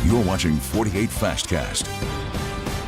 You're watching 48 Fastcast.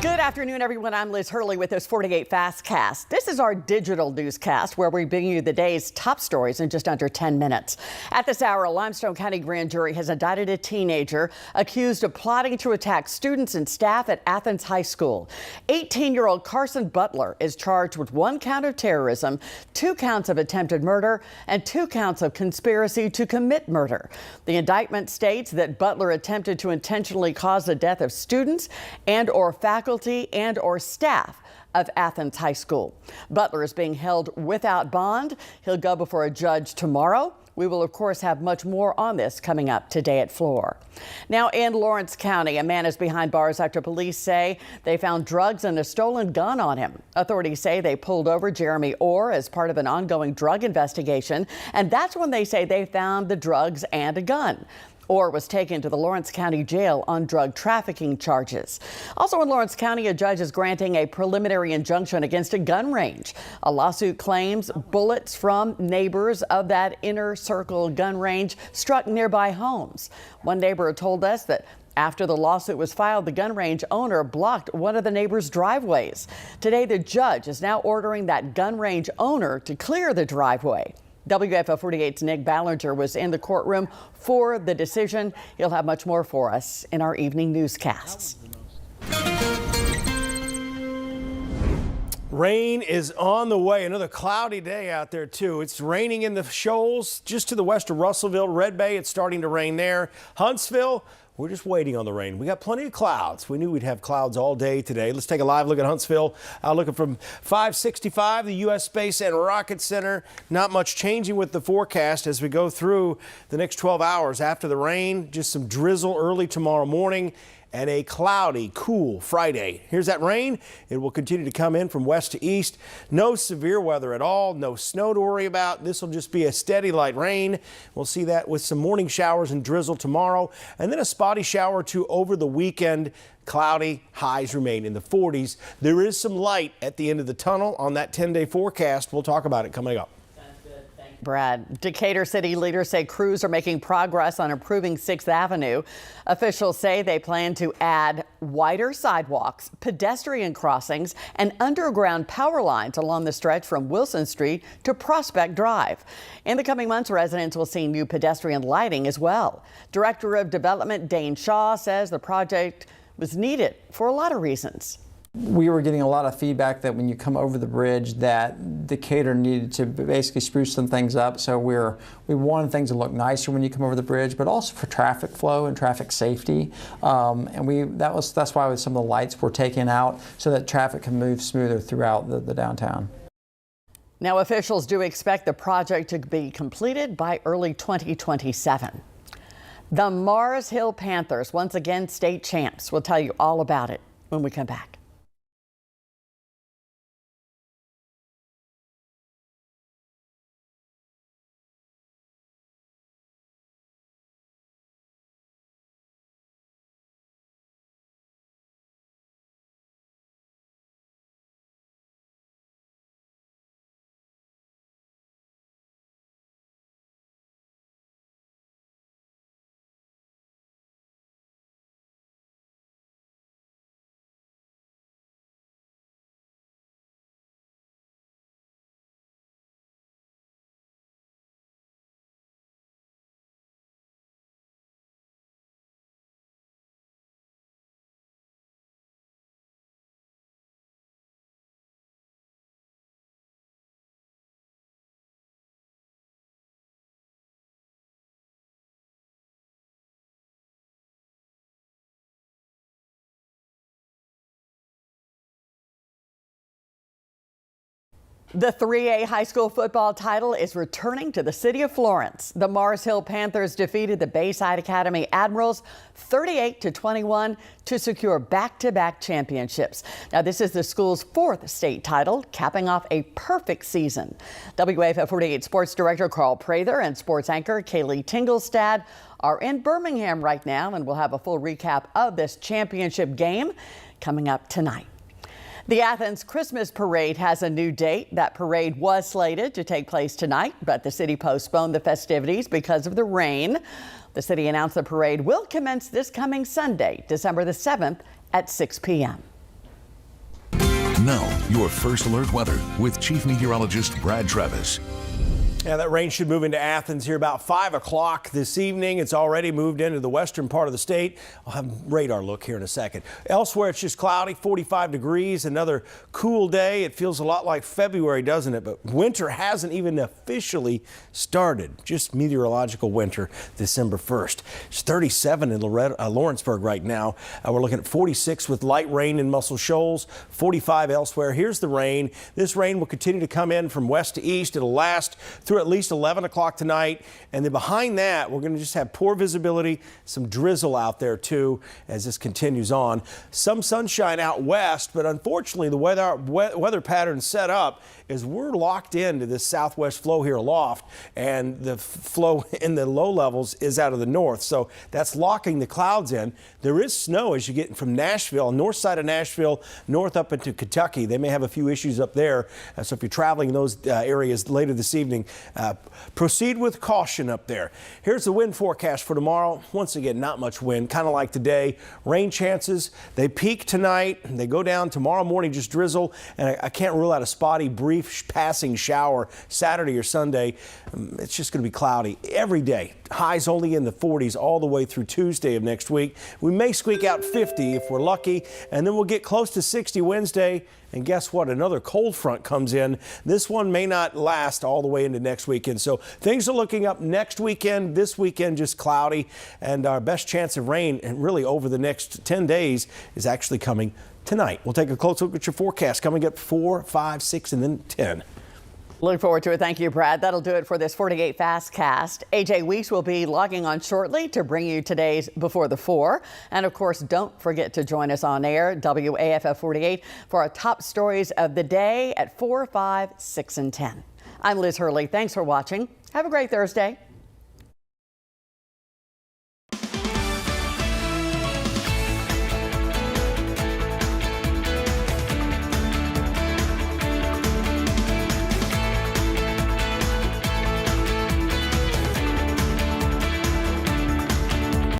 Good afternoon, everyone. I'm Liz Hurley with this 48 Fastcast. This is our digital newscast where we bring you the day's top stories in just under 10 minutes. At this hour, a Limestone County grand jury has indicted a teenager accused of plotting to attack students and staff at Athens High School. 18-year-old Carson Butler is charged with 1 count of terrorism, 2 counts of attempted murder, and 2 counts of conspiracy to commit murder. The indictment states that Butler attempted to intentionally cause the death of students and/or faculty and/or staff of Athens High School. Butler is being held without bond. He'll go before a judge tomorrow. We will, of course, have much more on this coming up today at Floor. Now in Lawrence County, a man is behind bars after police say they found drugs and a stolen gun on him. Authorities say they pulled over Jeremy Orr as part of an ongoing drug investigation, and that's when they say they found the drugs and a gun. Orr was taken to the Lawrence County Jail on drug trafficking charges. Also in Lawrence County, a judge is granting a preliminary injunction against a gun range. A lawsuit claims bullets from neighbors of that inner circle gun range struck nearby homes. One neighbor told us that after the lawsuit was filed, the gun range owner blocked one of the neighbor's driveways. Today, the judge is now ordering that gun range owner to clear the driveway. WAFF 48's Nick Ballinger was in the courtroom for the decision. He'll have much more for us in our evening newscasts. Rain is on the way. Another cloudy day out there, too. It's raining in the shoals just to the west of Russellville. Red Bay, it's starting to rain there. Huntsville, we're just waiting on the rain. We got plenty of clouds. We knew we'd have clouds all day today. Let's take a live look at Huntsville. Looking from 565, the U.S. Space and Rocket Center. Not much changing with the forecast as we go through the next 12 hours. After the rain, just some drizzle early tomorrow morning and a cloudy, cool Friday. Here's that rain. It will continue to come in from west to east. No severe weather at all. No snow to worry about. This will just be a steady light rain. We'll see that with some morning showers and drizzle tomorrow, and then a spotty shower or two over the weekend. Cloudy, highs remain in the 40s. There is some light at the end of the tunnel on that 10-day forecast. We'll talk about it coming up. Brad, Decatur city leaders say crews are making progress on improving 6th Avenue. Officials say they plan to add wider sidewalks, pedestrian crossings, and underground power lines along the stretch from Wilson Street to Prospect Drive. In the coming months, residents will see new pedestrian lighting as well. Director of Development Dane Shaw says the project was needed for a lot of reasons. We were getting a lot of feedback that when you come over the bridge that Decatur needed to basically spruce some things up. So we wanted things to look nicer when you come over the bridge, but also for traffic flow and traffic safety. That's why some of the lights were taken out so that traffic can move smoother throughout the downtown. Now officials do expect the project to be completed by early 2027. The Mars Hill Panthers, once again state champs. We'll tell you all about it when we come back. The 3A high school football title is returning to the city of Florence. The Mars Hill Panthers defeated the Bayside Academy Admirals 38-21 to secure back-to-back championships. Now, this is the school's 4th state title, capping off a perfect season. WAFF 48 Sports Director Carl Prather and sports anchor Kaylee Tingelstad are in Birmingham right now, and we'll have a full recap of this championship game coming up tonight. The Athens Christmas Parade has a new date. That parade was slated to take place tonight, but the city postponed the festivities because of the rain. The city announced the parade will commence this coming Sunday, December the 7th at 6 p.m. Now, your first alert weather with Chief Meteorologist Brad Travis. Yeah, that rain should move into Athens here about 5 o'clock this evening. It's already moved into the western part of the state. I'll have a radar look here in a second. Elsewhere, it's just cloudy, 45 degrees, another cool day. It feels a lot like February, doesn't it? But winter hasn't even officially started. Just meteorological winter, December 1st. It's 37 in Lawrenceburg right now. We're looking at 46 with light rain in Muscle Shoals, 45 elsewhere. Here's the rain. This rain will continue to come in from west to east. It'll last through at least 11 o'clock tonight. And then behind that, we're going to just have poor visibility, some drizzle out there too as this continues on. Some sunshine out west, but unfortunately the weather pattern set up is we're locked into this southwest flow here aloft, and the flow in the low levels is out of the north. So that's locking the clouds in. There is snow as you get from Nashville, north side of Nashville, north up into Kentucky. They may have a few issues up there. So if you're traveling in those areas later this evening, proceed with caution up there. Here's the wind forecast for tomorrow. Once again, not much wind, kind of like today. Rain chances, they peak tonight. They go down tomorrow morning, just drizzle. And I can't rule out a spotty, brief passing shower Saturday or Sunday. It's just going to be cloudy every day. Highs only in the 40s all the way through Tuesday of next week. We may squeak out 50 if we're lucky, and then we'll get close to 60 Wednesday. And guess what? Another cold front comes in. This one may not last all the way into next weekend. So things are looking up next weekend. This weekend just cloudy, and our best chance of rain and really over the next 10 days is actually coming tonight. We'll take a close look at your forecast coming up 4, 5, 6, and then 10. Look forward to it. Thank you, Brad. That'll do it for this 48 Fastcast. AJ Weeks will be logging on shortly to bring you today's Before the 4. And of course, don't forget to join us on air, WAFF 48, for our top stories of the day at 4, 5, 6, and 10. I'm Liz Hurley. Thanks for watching. Have a great Thursday.